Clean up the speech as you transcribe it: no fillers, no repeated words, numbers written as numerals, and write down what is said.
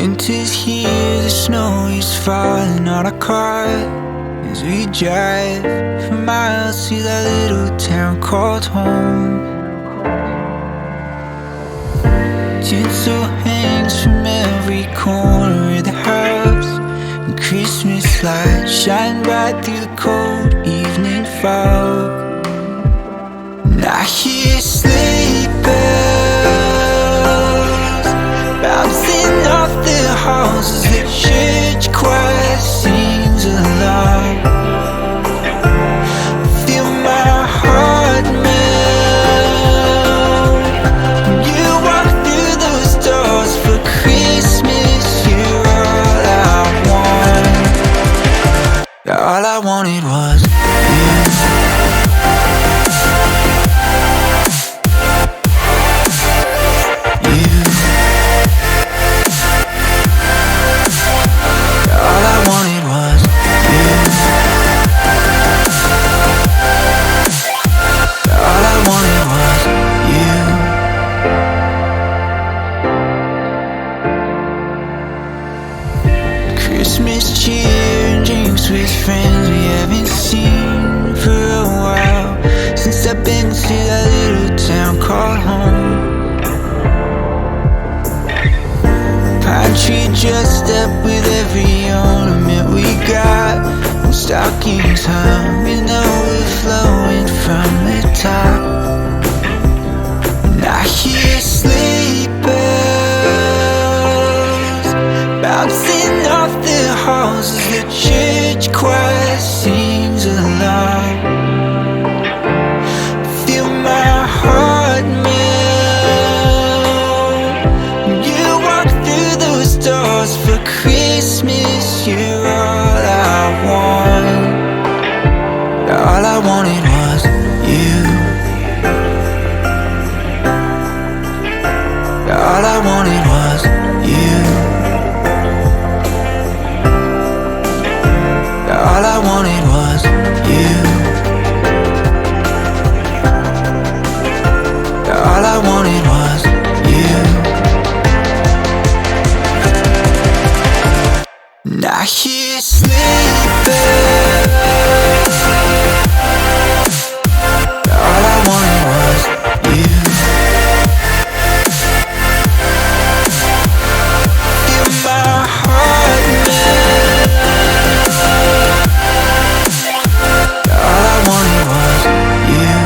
Winter's here, the snow is falling on our car as we drive for miles to that little town called home. Tinsel hangs from every corner of the house, and Christmas lights shine bright through the cold evening fog. And I hear sleigh bells bouncing off the halls as the church choir sings along. Feel my heart melt when you walk through those doors. For Christmas, you're all I want. All I wanted was you. Christmas cheer and drinks with friends we haven't seen for a while, since I've been to that little town called home. Pine tree dressed up with every ornament we got, and stockings hung and overflowing from the top. And I hear sleigh bells bouncing off the halls as the church choir sings along. Feel my heart melt when you walk through those doors. For Christmas, you're all I want. All I wanted was you. All I wanted was you. All I wanted was you. All I wanted was you. And I hear sleigh bells. All I wanted was you. Feel my heart melt. All I wanted was you.